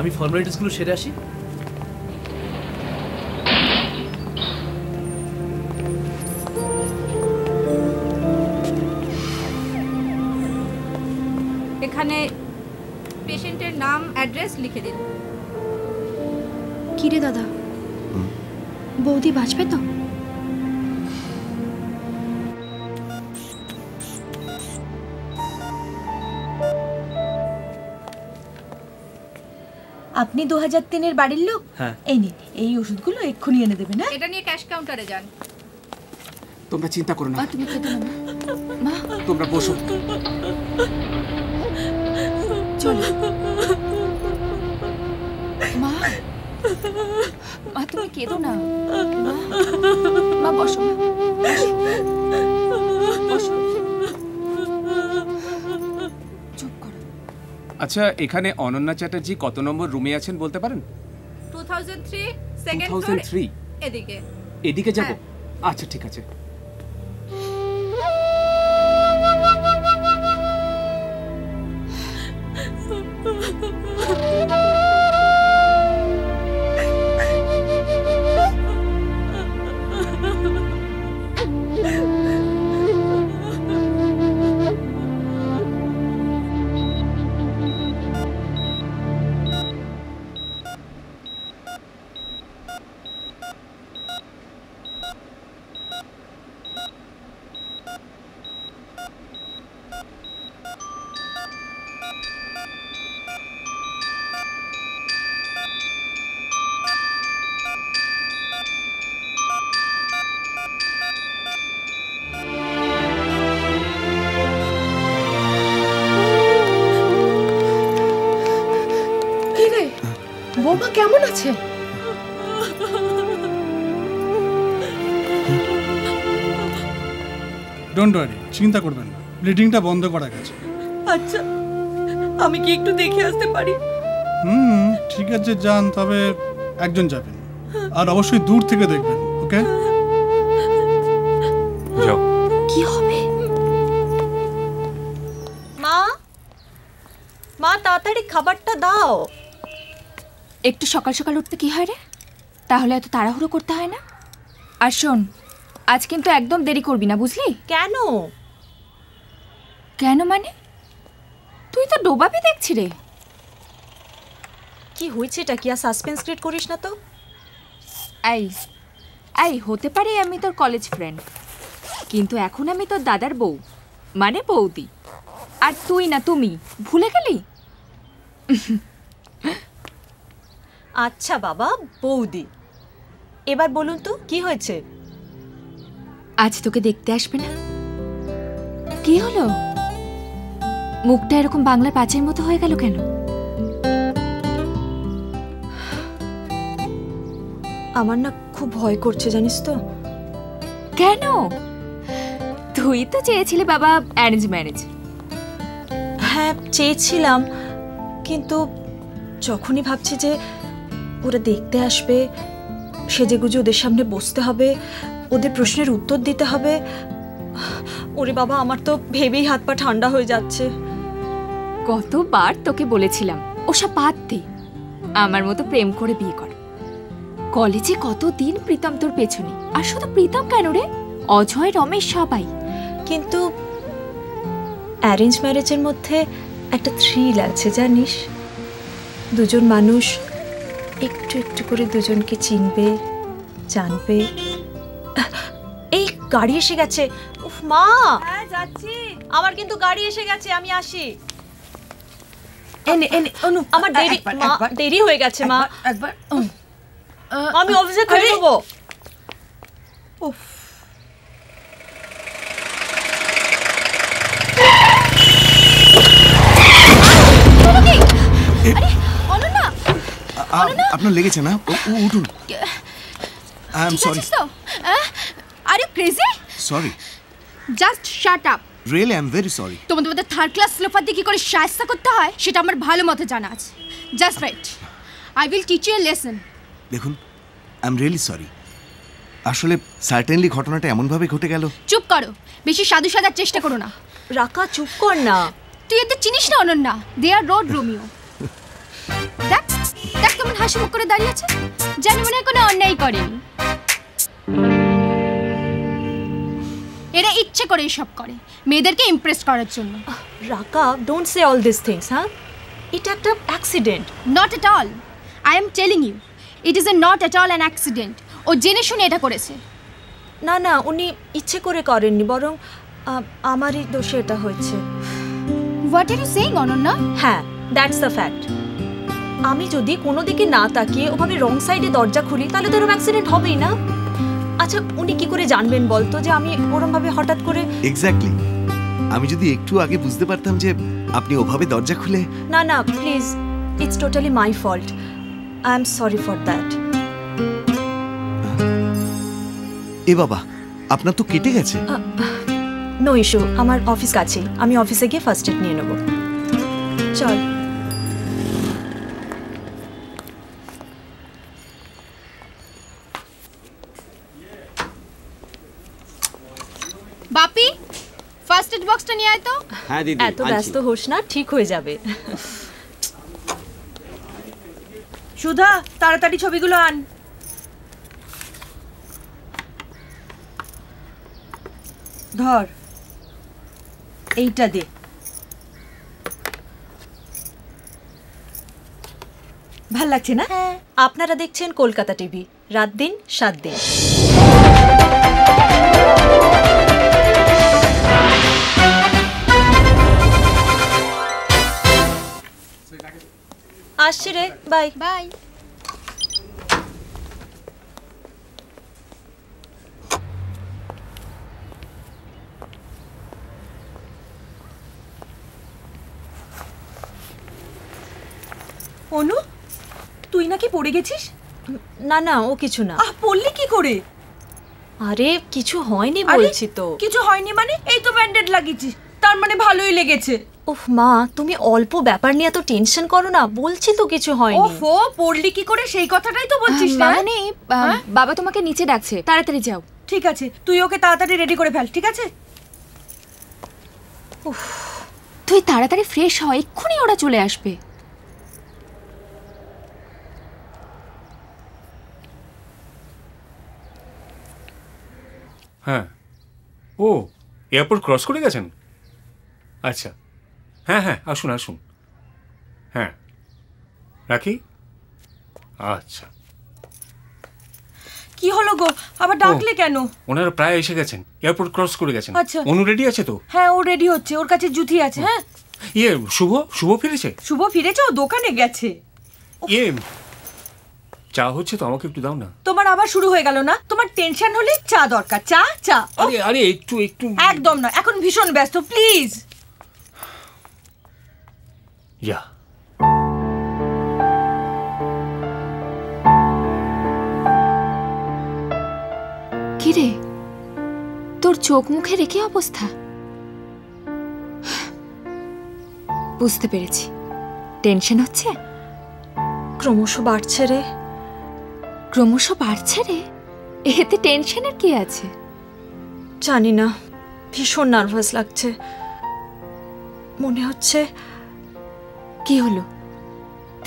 আমি ফর্মালিটিসগুলো সেরে আসি। এখানে পেশেন্টের নাম অ্যাড্রেস লিখে দিন। কি রে দাদা, বৌদি বাঁচবে তো? আপনি 2003-এর বাড়ির লোক? হ্যাঁ। এই নিন, এই ওষুধগুলো এক্ষুনি এনে দেবেন। হ্যাঁ, এটা নিয়ে ক্যাশ কাউন্টারে যান। তোমরা চিন্তা করো না, তুমি খেতে না মা, তোমরা বসো। চলো মা, মা তুমি কেঁদো না। মা বসো, বসো, চুপ করো। আচ্ছা, এখানে অনন্যা চ্যাটার্জি কত নম্বর রুমে আছেন বলতে পারেন? 2003 সেকেন্ড ফ্লোর। 2003 এদিকে। এদিকে যাব? আচ্ছা ঠিক আছে। বৌমা কেমন আছে? ডোন্ট ওয়ারি, চিন্তা করবেন না, ব্লিডিংটা বন্ধ করা গেছে। আচ্ছা, আমি কি একটু দেখে আসতে পারি? ঠিক আছে যান, তবে একজন যাবেন, আর অবশ্যই দূর থেকে দেখবেন। ওকে, যাও। কি হবে? মা, মা তাড়াতাড়ি খাবারটা দাও। একটু সকাল সকাল উঠতে কি হয় রে? তাহলে এত তাড়াহুড়ো করতে হয় না। আর শোন, আজ কিন্তু একদম দেরি করবি না, বুঝলি? কেন? কেন মানে? তুই তো ডোবাবি দেখছি রে। কি হয়েছে? এটা কি আর সাসপেন্স ক্রিয়েট করিস না তো। এই হতে পারে আমি তোর কলেজ ফ্রেন্ড, কিন্তু এখন আমি তোর দাদার বউ, মানে বৌদি। আর তুই না তুমি, ভুলে গেলি? আচ্ছা বাবা, বৌদি, এবার বলুন তো কি হয়েছে? আজ তোকে দেখতে আসবে না? কি হলো? মুখটা এরকম বাংলা পাঁচের মতো হয়ে গেল কেন? আমার না খুব ভয় করছে, জানিস তো। কেন? তুই তো চেয়েছিলি বাবা অ্যারেঞ্জ ম্যারেজ। হ্যাঁ চেয়েছিলাম, কিন্তু যখনই ভাবছি যে ওরা দেখতে আসবে, সেজেগুজে ওদের সামনে বসতে হবে, ওদের প্রশ্নের উত্তর দিতে হবে, ওরে বাবা, আমার তো ভেবেই হাত পা ঠান্ডা হয়ে যাচ্ছে। কতবার তোকে বলেছিলাম ওসব বাদ দে, আমার মতো প্রেম করে বিয়ে কর। কলেজে কতদিন প্রীতম তোর পেছনে, আর শুধু প্রীতম কেন রে, অজয়, রমেশ, সবাই। কিন্তু অ্যারেঞ্জ ম্যারেজের মধ্যে একটা থ্রিল আছে জানিস। দুজন মানুষ একটু একটু করে দুজনকে চিনবে, জানবে। এই গাড়ি এসে গেছে। উফ মা, হ্যাঁ যাচ্ছি, আমার কিন্তু গাড়ি এসে গেছে, আমি আসি। আমার দেরি হয়ে গেছে মা, একবার আমি অফিসে চলে যাবো। উফ, আপনার লেগেছে না? উঠুন। I am sorry. Are you crazy? Sorry. Just shut up. Really I am very sorry. তোমাদের থার্ড ক্লাস লোফার দিয়ে কি করে শায়েস্তা করতে হয় সেটা আমার ভালো মতো জানা আছে। Just wait, I will teach you a lesson. দেখুন, আই এম রিয়েলি সরি। আসলে সার্টেনলি ঘটনাটা এমনভাবে ঘটে গেল। চুপ করো, বেশি সাধু সাজার চেষ্টা করো না। রাকা চুপ কর না। তুই এত চিনিস না অনন্যা, দে আর রোড রোমিও। দেখ হাসি মুখ করে দাঁড়িয়ে আছে, যেন মনে হয় কোনো অন্যায় করেনি। এরা ইচ্ছে করে সব করে, মেয়েদেরকে ইমপ্রেস করার জন্য। Raka, don't say all this things. হ্যাঁ, এটা একটা accident. Not at all, I am telling you, it is a not at all an accident. ও জেনে শুনে এটা করেছে। না না, উনি ইচ্ছে করে করেননি, বরং আমারই দোষে এটা হয়েছে। What are you saying Ananya? হ্যাঁ, দ্যাটস দ্য ফ্যাক্ট। আমি যদি কোনো দিকে না তাকিয়ে ওভাবে রং সাইডে দরজা খুলি, তাহলে তো এরকম অ্যাক্সিডেন্ট হবেই না। আচ্ছা, উনি কি করে জানবেন বলতো যে আমি ওরমভাবে হঠাৎ করে? এক্স্যাক্টলি, আমি যদি একটু আগে বুঝতে পারতাম যে আপনি ওভাবে দরজা খুলে। না না, please, it's totally my fault. I am sorry for that. এ বাবা, আপনার তো কেটে গেছে। নো ইস্যু, আমার অফিস কাছেই, আমি অফিসে গিয়ে ফার্স্ট এড নিয়ে নেব। চল। বাপি, ফার্স্ট এড বক্সটা নিয়ে আয় তো। হ্যাঁ দিদি, এত ব্যস্ত হোস না, ঠিক হয়ে যাবে। সুধা, তাড়াতাড়ি ছবিগুলো আন। ধর, এইটা দে। ভাল লাগছে না? আপনারা দেখছেন কলকাতা টিভি, রাত দিন 7 দিন। আসছি রে, বাই বাই। অনু, তুই নাকি পড়ে গেছিস? না না, ও কিছু না। পড়লি কি করে? আরে কিছু হয়নি আরে, বলছি তো। কিছু হয়নি মানে? এই তো ব্যান্ডেড লাগিয়েছিস, তার মানে ভালোই লেগেছে। উফ মা, তুমি অল্প ব্যাপার নিয়ে এত টেনশন করো না, বলছি তো কিছু হয়নি। ওফো, পড়লি কি করে সেই কথাটাই তো বলছিস না? মানে বাবা তোমাকে নিচে ডাকছে, তাড়াতাড়ি যাও। ঠিক আছে, তুই ওকে তাড়াতাড়ি রেডি করে ফেল, ঠিক আছে? তুই তাড়াতাড়ি ফ্রেশ হ, এক্ষুনি ওরা চলে আসবে। হ্যাঁ, ও এয়ারপোর্ট ক্রস করে গেছেন? আচ্ছা, হ্যাঁ হ্যাঁ, আসুন আসুন। হ্যাঁ, রাখি। আচ্ছা, কি হলো গো, আবার ডাকলে কেন? ওনারা প্রায় এসে গেছেন, এয়ারপোর্ট ক্রস করে গেছেন। আচ্ছা। অনু রেডি আছে তো? হ্যাঁ, ও রেডি হচ্ছে, ওর কাছে জুতি আছে। হ্যাঁ, ইয়ে শুভ, শুভ ফিরেছে? শুভ ফিরেছে, ও দোকানে গেছে। ইয়ে চা হচ্ছে তো, আমাকে একটু দাও না। তোমার আবার শুরু হয়ে গেল না? তোমার টেনশন হলে চা দরকার, চা চা। আরে আরে, একটু একটু। একদম না, এখন ভীষণ ব্যস্ত, প্লিজ। ইয়া, কিরে, তোর চোখ মুখে রেখে অবস্থা? বুঝতে পেরেছি, টেনশন হচ্ছে। ক্রমশ বাড়ছে রে। ক্রমশ বাড়ছে রে? এতে টেনশনের কি আছে? জানি না, ভীষণ নার্ভাস লাগছে। মনে হচ্ছে। কি হলো,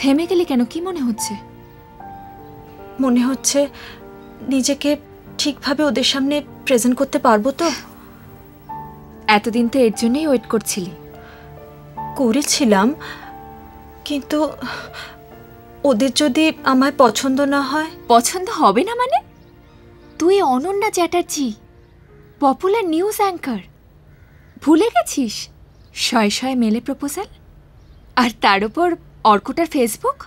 থেমে গেলি কেন? কি মনে হচ্ছে? মনে হচ্ছে নিজেকে ঠিকভাবে ওদের সামনে প্রেজেন্ট করতে পারবো তো। এতদিন তো এর জন্যই ওয়েট করছিলি। করেছিলাম, কিন্তু ওদের যদি আমায় পছন্দ না হয়। পছন্দ হবে না মানে? তুই Ananya Chatterjee, popular news anchor, ভুলে গেছিস? শয়ে শয়ে মেলে প্রপোজাল, আর তার উপর অর্কুটার ফেসবুক,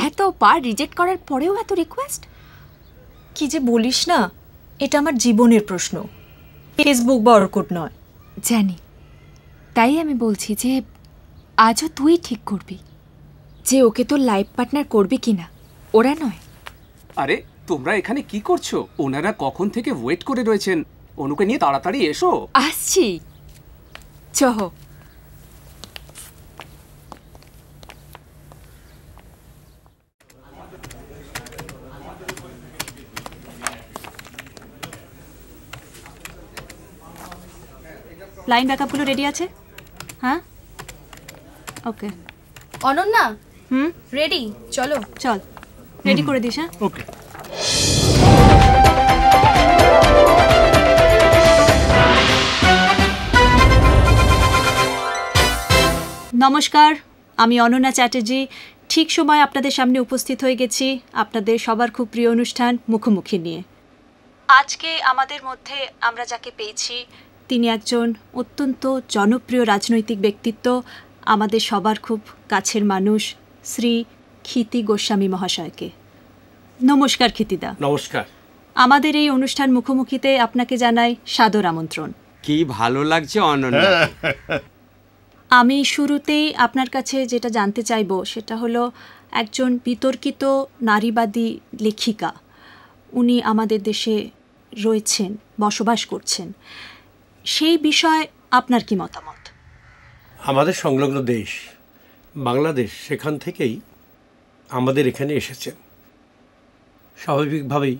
এতবার রিজেক্ট করার পরেও এত রিকোয়েস্ট। কি যে বলিস না, এটা আমার জীবনের প্রশ্ন, ফেসবুক বা অর্কুট নয়। জানি, তাই আমি বলছি যে আজও তুই ঠিক করবি যে ওকে তোর লাইফ পার্টনার করবি কিনা, ওরা নয়। আরে তোমরা এখানে কি করছো? ওনারা কখন থেকে ওয়েট করে রয়েছেন, অনুকে নিয়ে তাড়াতাড়ি এসো। আসছি, চহ। লাইন ব্যাকআপগুলো রেডি আছে? হ্যাঁ, ওকে। অনন্যা, রেডি, চলো। চল। রেডি করে দিস। হ্যাঁ, ওকে। নমস্কার, আমি অনন্যা চ্যাটার্জি। ঠিক সময় আপনাদের সামনে উপস্থিত হয়ে গেছি আপনাদের সবার খুব প্রিয় অনুষ্ঠান মুখোমুখি নিয়ে। আজকে আমাদের মধ্যে আমরা যাকে পেয়েছি তিনি একজন অত্যন্ত জনপ্রিয় রাজনৈতিক ব্যক্তিত্ব, আমাদের সবার খুব কাছের মানুষ, শ্রী ক্ষিতি গোস্বামী মহাশয়কে। নমস্কার ক্ষিতিদা। নমস্কার। আমাদের এই অনুষ্ঠান মুখোমুখিতে আপনাকে জানাই সাদর আমন্ত্রণ। কি ভালো লাগছে অনন্যা। আমি শুরুতেই আপনার কাছে যেটা জানতে চাইব সেটা হলো, একজন বিতর্কিত নারীবাদী লেখিকা, উনি আমাদের দেশে রয়েছেন, বসবাস করছেন, সেই বিষয়ে আপনার কি মতামত? আমাদের সংলগ্ন দেশ বাংলাদেশ, সেখান থেকেই আমাদের এখানে এসেছেন। স্বাভাবিকভাবেই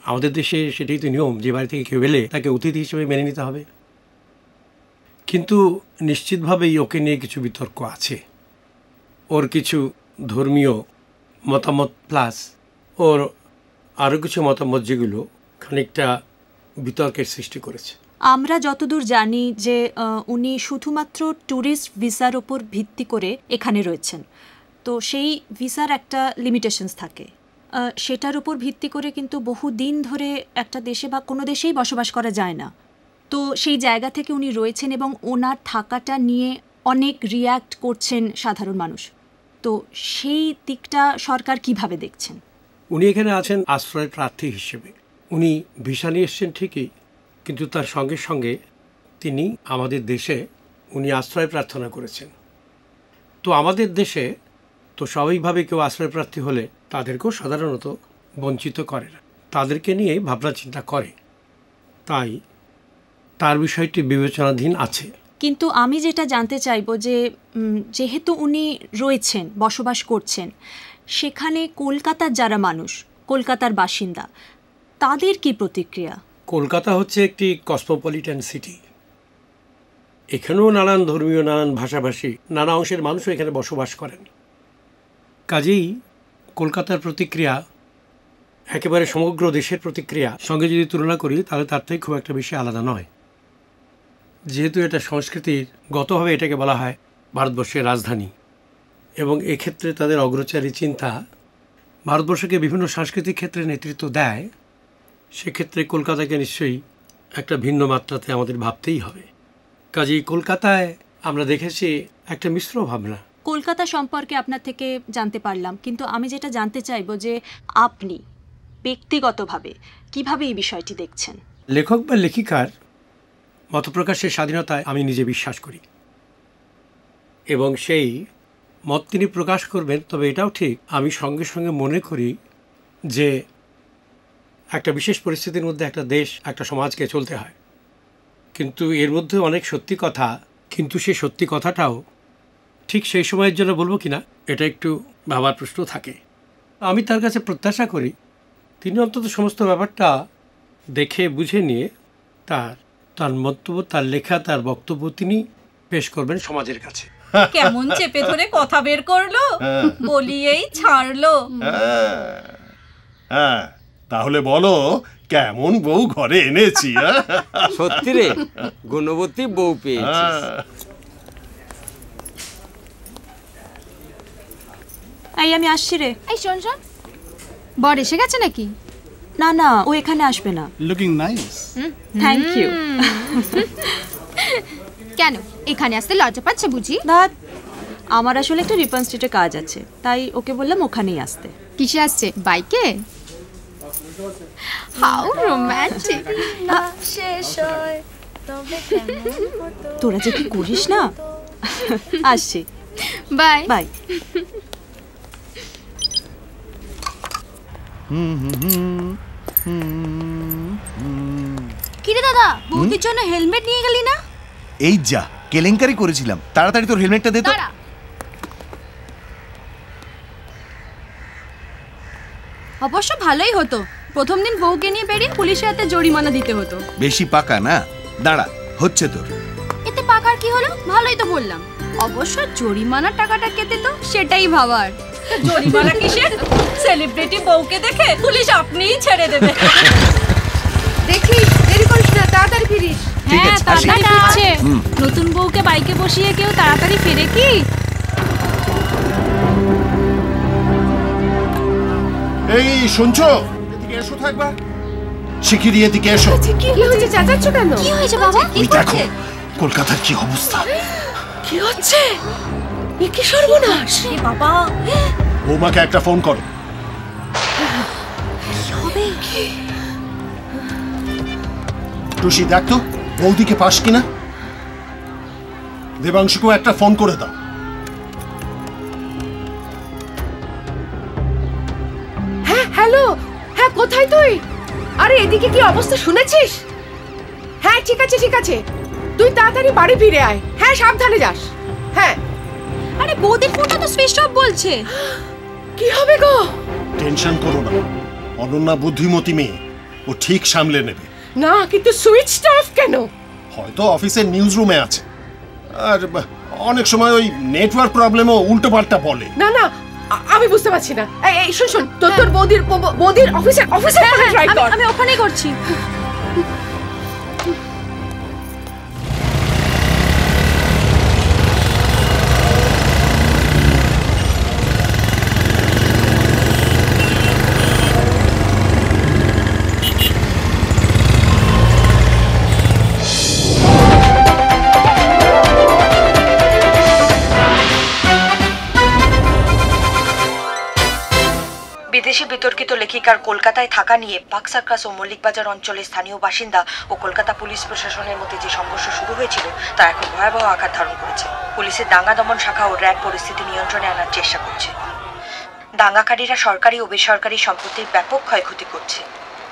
আমাদের দেশে সেটাই তো নিয়ম, যে বাড়ি থেকে কেউ এলে তাকে অতিথি হিসেবে মেনে নিতে হবে। কিন্তু নিশ্চিতভাবেই ওকে নিয়ে কিছু বিতর্ক আছে। ওর কিছু ধর্মীয় মতামত প্লাস ওর আরও কিছু মতামত যেগুলো খানিকটা বিতর্কের সৃষ্টি করেছে। আমরা যতদূর জানি যে উনি শুধুমাত্র ট্যুরিস্ট ভিসার ওপর ভিত্তি করে এখানে রয়েছেন। তো সেই ভিসার একটা লিমিটেশনস থাকে, সেটার উপর ভিত্তি করে কিন্তু বহু দিন ধরে একটা দেশে বা কোনো দেশেই বসবাস করা যায় না। তো সেই জায়গা থেকে উনি রয়েছেন এবং ওনার থাকাটা নিয়ে অনেক রিয়্যাক্ট করছেন সাধারণ মানুষ। তো সেই দিকটা সরকার কিভাবে দেখছেন? উনি এখানে আছেন আশ্রয় প্রার্থী হিসেবে। উনি ভিসা নিয়ে এসছেন ঠিকই, কিন্তু তার সঙ্গে সঙ্গে তিনি আমাদের দেশে উনি আশ্রয় প্রার্থনা করেছেন। তো আমাদের দেশে তো স্বাভাবিকভাবে কেউ আশ্রয় প্রার্থী হলে তাদেরকেও সাধারণত বঞ্চিত করে না, তাদেরকে নিয়ে ভাবনা চিন্তা করে, তাই তার বিষয়টি বিবেচনাধীন আছে। কিন্তু আমি যেটা জানতে চাইব যে যেহেতু উনি রয়েছেন, বসবাস করছেন, সেখানে কলকাতার যারা মানুষ, কলকাতার বাসিন্দা, তাদের কি প্রতিক্রিয়া? কলকাতা হচ্ছে একটি কসমোপলিটন সিটি। এখানেও নানান ধর্মীয়, নানান ভাষাভাষী, নানা অংশের মানুষও এখানে বসবাস করেন। কাজেই কলকাতার প্রতিক্রিয়া একেবারে সমগ্র দেশের প্রতিক্রিয়া সঙ্গে যদি তুলনা করি তাহলে তার থেকে খুব একটা বেশি আলাদা নয়। যেহেতু এটা সংস্কৃতির গতভাবে এটাকে বলা হয় ভারতবর্ষের রাজধানী, এবং এক্ষেত্রে তাদের অগ্রচারী চিন্তা ভারতবর্ষকে বিভিন্ন সাংস্কৃতিক ক্ষেত্রে নেতৃত্ব দেয়, সেক্ষেত্রে কলকাতাকে নিশ্চয়ই একটা ভিন্ন মাত্রাতে আমাদের ভাবতেই হবে। কাজেই কলকাতায় আমরা দেখেছি একটা মিশ্র ভাবনা। কলকাতা সম্পর্কে আপনার থেকে জানতে পারলাম, কিন্তু আমি যেটা জানতে চাইব যে আপনি ব্যক্তিগতভাবে কিভাবে এই বিষয়টি দেখছেন? লেখক বা লেখিকার মতপ্রকাশের স্বাধীনতায় আমি নিজে বিশ্বাস করি, এবং সেই মত তিনি প্রকাশ করবেন। তবে এটাও ঠিক, আমি সঙ্গে সঙ্গে মনে করি যে একটা বিশেষ পরিস্থিতির মধ্যে একটা দেশ, একটা সমাজকে চলতে হয়, কিন্তু এর মধ্যে অনেক সত্যি কথা, কিন্তু সেই সত্যি কথাটাও ঠিক সেই সময়ের জন্য বলবো কিনা এটা একটু ভাবার প্রশ্ন থাকে। আমি তার কাছে প্রত্যাশা করি তিনি অন্তত সমস্ত ব্যাপারটা দেখে বুঝে নিয়ে তার মন্তব্য, তার লেখা, তার বক্তব্য তিনি পেশ করবেন সমাজের কাছে। কেমন চেপে ধরে কথা বের করলো, বলিয়েই ছাড়লো। হ্যাঁ, তাহলে বলো কেমন বউ ঘরে এনেছি? সত্যি রে, গুণবতী বউ পেয়েছিস। এই আমি আসছি রে। এই শোন শোন, বর এসে গেছে নাকি? না না, ও এখানে আসবে না। Looking nice. Thank you. কেন এখানে আসতে লজ্জা পাচ্ছে বুঝি? না, আমার আসলে একটা রিপন স্ট্রিটে কাজ আছে, তাই ওকে বললাম ওখানেই আসতে। কিসে আসছে? বাইকে? How romantic. তোরা যে কি করিস না। আসছি, বাই বাই। কিরে দাদা, বৌদির জন্য হেলমেট নিয়ে গেলি না? এই যা কেলেঙ্কারি করেছিলাম, তাড়াতাড়ি তোর হেলমেটটা দে তো। অবশ্য ভালোই হতো, প্রথম দিন বউকে নিয়ে বেরিয়ে পুলিশের হাতে জরিমানা দিতে হতো। বেশি পাকা না, দাঁড়া, হচ্ছে তোর। এতে পাকার কি হলো? ভালোই তো বললাম। অবশ্য জরিমানার টাকাটা কে দিত সেটাই ভাবার। জরিমানা কিসের? সেলিব্রিটি বউকে দেখে পুলিশ আপনিই ছেড়ে দেবে। দেখিস, দেরি করিস না, তাড়াতাড়ি ফিরিস। হ্যাঁ, তাড়াতাড়ি ফিরছে। নতুন বউকে বাইকে বসিয়ে কেউ তাড়াতাড়ি ফিরে কি? এই শুনছো, এদিকে এসো তো একবার। শিগগিরই এদিকে এসো। কি হয়েছে, চেঁচাচ্ছ কেন? কি হয়েছে বাবা? তুমি দেখো কলকাতার কি অবস্থা। কি হচ্ছে? এ কি সর্বনাশ! বাবা, বৌমাকে একটা ফোন করো। টুসি দেখ তো বৌদিকে পাস কিনা। দেবাংশুকেও একটা ফোন করে দাও। হ্যাঁ, হ্যালো। হ্যাঁ, কোথায় তুই? আরে এদিকে কি অবস্থা শুনেছিস? হ্যাঁ, ঠিক আছে ঠিক আছে, তুই তাড়াতাড়ি বাড়ি ফিরে আয়। হ্যাঁ, সাবধানে যাস। হ্যাঁ। আরে বৌদির ফোনটা তো সুইচ অফ বলছে। কি হবে গো? টেনশন করো না, অনন্যা বুদ্ধিমতী মেয়ে, ও ঠিক সামলে নেবে। না, কিন্তু সুইচটা অফ কেন? হয়তো অফিসের নিউজ রুমে আছে, আর অনেক সময় ওই নেটওয়ার্ক প্রবলেমও উল্টো পাল্টা বলে। না না, আমি বুঝতে পারছি না। এই শোন শোন, তোর বৌদির অফিসে ট্রাই কর। আমি ওখানেই করছি। বিদেশি বিতর্কিত লেখিকার কলকাতায় থাকা নিয়ে পার্ক সার্কাস ও মল্লিকবাজার অঞ্চলের স্থানীয় বাসিন্দা ও কলকাতা পুলিশ প্রশাসনের মধ্যে যে সংঘর্ষ শুরু হয়েছিল তা এখন ভয়াবহ আকার ধারণ করেছে। পুলিশের দাঙ্গা দমন শাখা ও র্যাব পরিস্থিতি নিয়ন্ত্রণে আনার চেষ্টা করছে। দাঙ্গাকারীরা সরকারি ও বেসরকারি সম্পত্তির ব্যাপক ক্ষয়ক্ষতি করছে।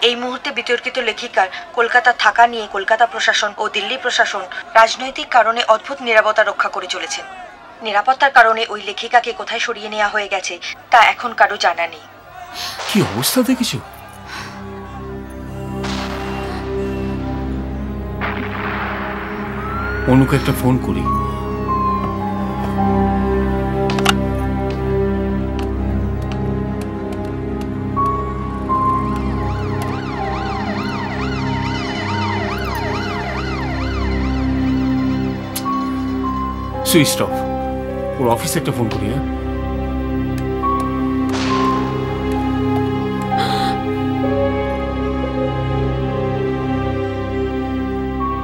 এই মুহূর্তে বিতর্কিত লেখিকার কলকাতা থাকা নিয়ে কলকাতা প্রশাসন ও দিল্লি প্রশাসন রাজনৈতিক কারণে অদ্ভুত নিরাপত্তা রক্ষা করে চলেছেন। নিরাপত্তার কারণে ওই লেখিকাকে কোথায় সরিয়ে নেওয়া হয়ে গেছে তা এখন কারো জানা নেই। কি অবস্থা দেখেছো? অনুকে একটা ফোন করি। Switch off. ওর অফিসে একটা ফোন করি। হ্যাঁ,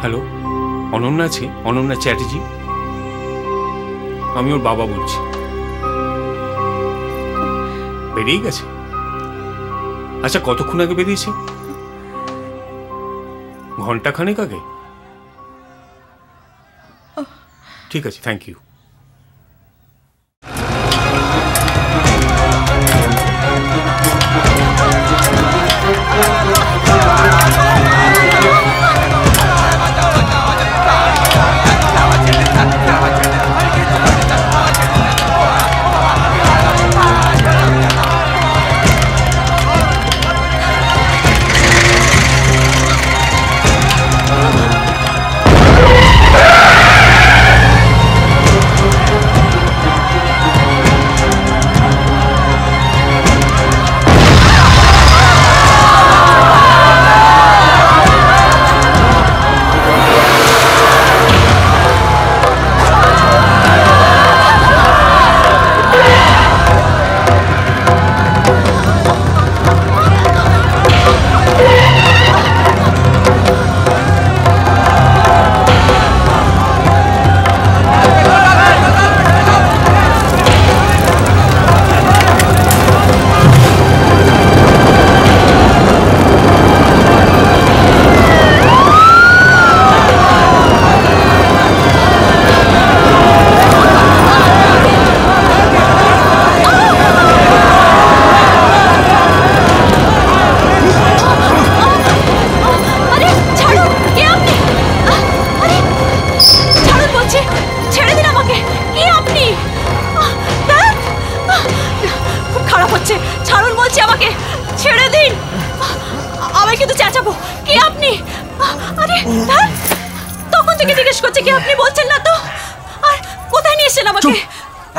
হ্যালো, অনন্যা আছে? অনন্যা চ্যাটার্জি, আমি ওর বাবা বলছি। বেরিয়ে গেছে? আচ্ছা, কতক্ষণ আগে বেরিয়েছে? ঘন্টাখানেক আগে? ঠিক আছে, থ্যাংক ইউ।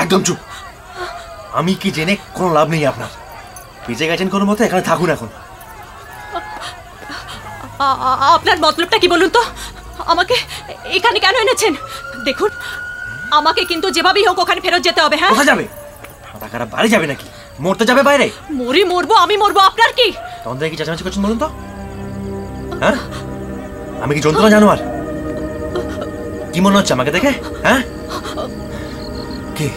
একদম চুপ। আমি কি জেনে কোনো লাভ নেই আপনার। বেঁচে গেছেন কোনো মতে, এখানে থাকুন এখন। আপনার মতলবটা কি বলুন তো? আমাকে এখানে কেন এনেছেন? দেখুন, আমাকে কিন্তু যেভাবেই হোক ওখানে ফেরত যেতে হবে। হ্যাঁ, কোথায় যাবে? টাকাটা বাড়ি যাবে নাকি? মরতে যাবে বাইরে? মরবো, আমি মরবো, আপনার কি? তখন থেকে কি চেঁচামেচি করছেন বলুন তো? হ্যাঁ, আমি কি জন্তু না জানোয়ার? কি মনে হচ্ছে আমাকে দেখে? হ্যাঁ, কি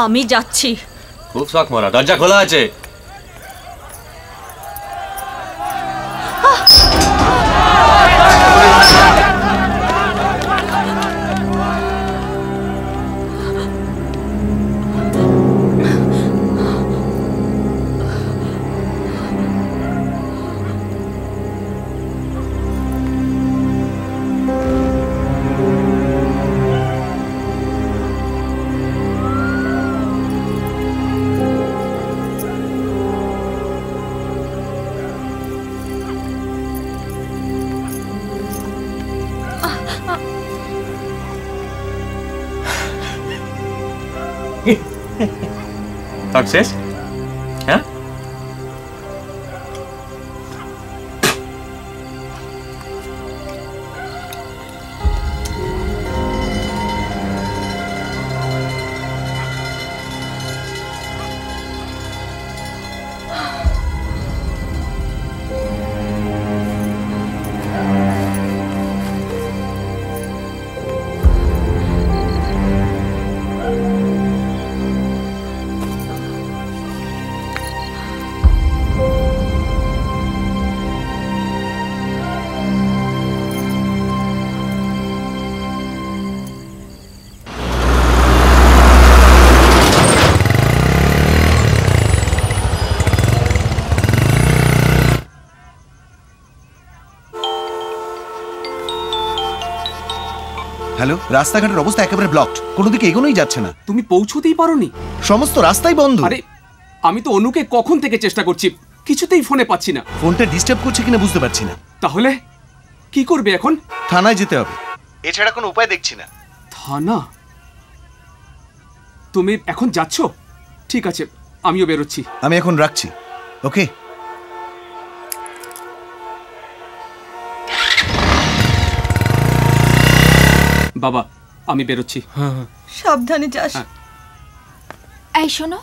আমি যাচ্ছি। খুব শখ মারা, দরজা খোলা আছে। শেষ? হ্যাঁ, হ্যালো, রাস্তাঘাটের অবস্থা একেবারে ব্লকড, কোনো দিকে এগোনোই যাচ্ছে না। তুমি পৌঁছতেই পারোনি? সমস্ত রাস্তাই বন্ধ। আরে আমি তো অনুকে কখন থেকে চেষ্টা করছি, কিছুতেই ফোনে পাচ্ছি না। ফোনটা ডিস্টার্ব করছে কিনা বুঝতে পারছি না। তাহলে কি করবে এখন? থানায় যেতে হবে, এছাড়া কোনো উপায় দেখছি না। থানা? তুমি এখন যাচ্ছ? ঠিক আছে, আমিও বেরোচ্ছি। আমি এখন রাখছি, ওকে? বাবা, আমি বেরোচ্ছি। সাবধানে যাস। এই শোনো,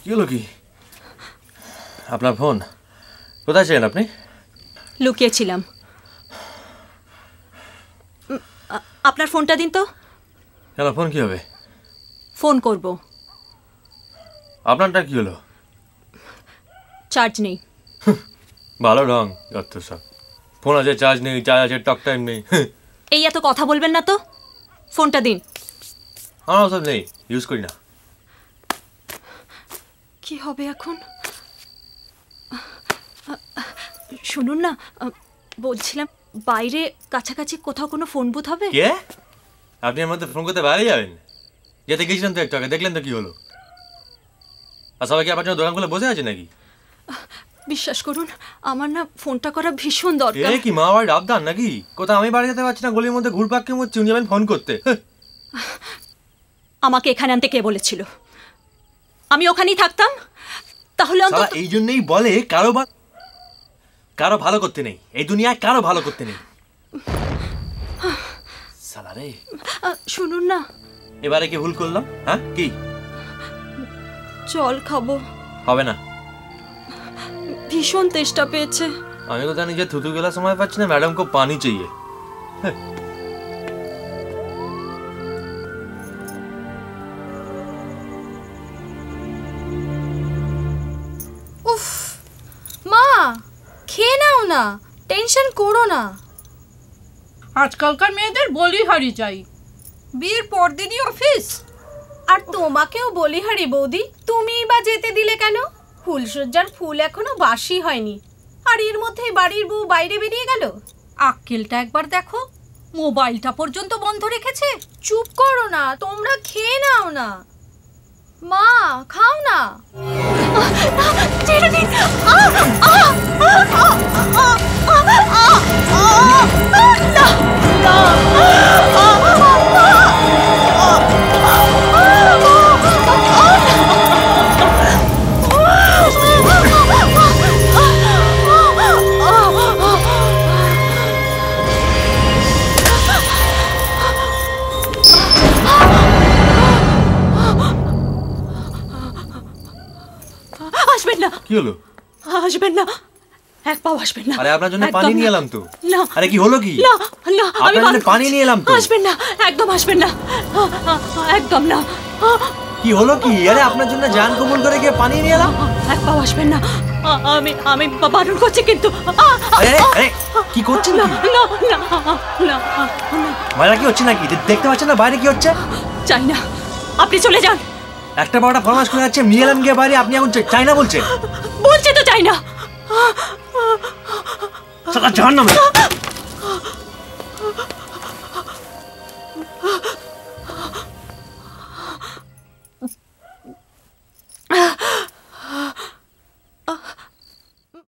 কি হলো? কি আপনার ফোন? কোথায় ছিলেন আপনি? লুকিয়েছিলাম। আপনার ফোনটা দিন তো। কেন ফোন কি হবে? ফোন করব। আপনারটা কি হলো? চার্জ নেই। ভালো রং যত সব। ফোন আছে চার্জ নেই, চার্জ আছে টক টাইম নেই। এই এত কথা বলবেন না তো, ফোনটা দিন। আমার সব নেই, ইউজ করি না। কি হবে এখন? শুনুন না, বলছিলাম বাইরে কাছাকাছি কোথাও কোনো ফোন বুথ হবে? কে? আপনি আমার মধ্যে ফোন করতে বাইরে যাবেন? যেতে গেছিলাম তো একটু আগে, দেখলেন তো কি হলো? আর সবাই কি আপনার জন্য দোকান খুলে বসে আছে নাকি? বিশ্বাস করুন, আমার না ফোনটা করা ভীষণ দরকার। কি মা বাড়ির আবদার নাকি? কোথাও আমি বাড়ি যেতে পারছি না, গলির মধ্যে ঘুরপাক কে মরছি, উনি যাবেন ফোন করতে। আমাকে এখানে আনতে কে বলেছিল? আমি ওখানেই থাকতাম, তাহলে অন্তত এই জন্যই বলে কারো ভালো করতে নেই, এই দুনিয়ায় কারো ভালো করতে নেই। সালা রে। শুনুন না, এবারে কি ভুল করলাম? হ্যাঁ কি? জল খাবো। হবে না, ভীষণ তেষ্টা পেয়েছে। আমি তো জানি যে থুতু গেলার সময় পাচ্ছি না, ম্যাডাম কো পানি চাইয়ে। উফ মা, খেয়ে নাও না, টেনশন করো না। আজকালকার মেয়েদের বলিহারি চাই, বিয়ের পরদিনই অফিস। আর তোমাকেও বলিহারি বৌদি, তুমিই বা যেতে দিলে কেন? ফুলসজ্জার ফুল এখনো বাসি হয়নি, আর এর মধ্যেই বাড়ির বউ বাইরে বেরিয়ে গেল। আক্কেলটা একবার দেখো, মোবাইলটা পর্যন্ত বন্ধ রেখেছে। চুপ করো না, তোমরা খেয়ে নাও না। মা খাও না। আসবেন না। কি হলো? আসবেন না, এক পাও আসবেন না। আরে আপনার জন্য পানি নিয়ে এলাম তো। না। আরে কি হলো কি? না না, আমি আপনার জন্য পানি নিয়ে এলাম তো। আসবেন না, একদম আসবেন না, একদম না। কি হলো কি? আরে আপনার জন্য জান কবুল করে গিয়ে পানি নিয়ে এলাম। এক পাও আসবেন না, আমি বারণ করছি কিন্তু। আরে আরে কি করছেন? না না না না, বাইরে কি হচ্ছে নাকি দেখতে পাচ্ছেন না? বাইরে কি হচ্ছে? চাই না, আপনি চলে যান। একটা বড়টা ফরমাস করে যাচ্ছে, নিয়ে এলাম গিয়ে বাইরে, আপনি এখন চাই না বলছেন? বলছি তো চাই না। সালা জাহান্নামে।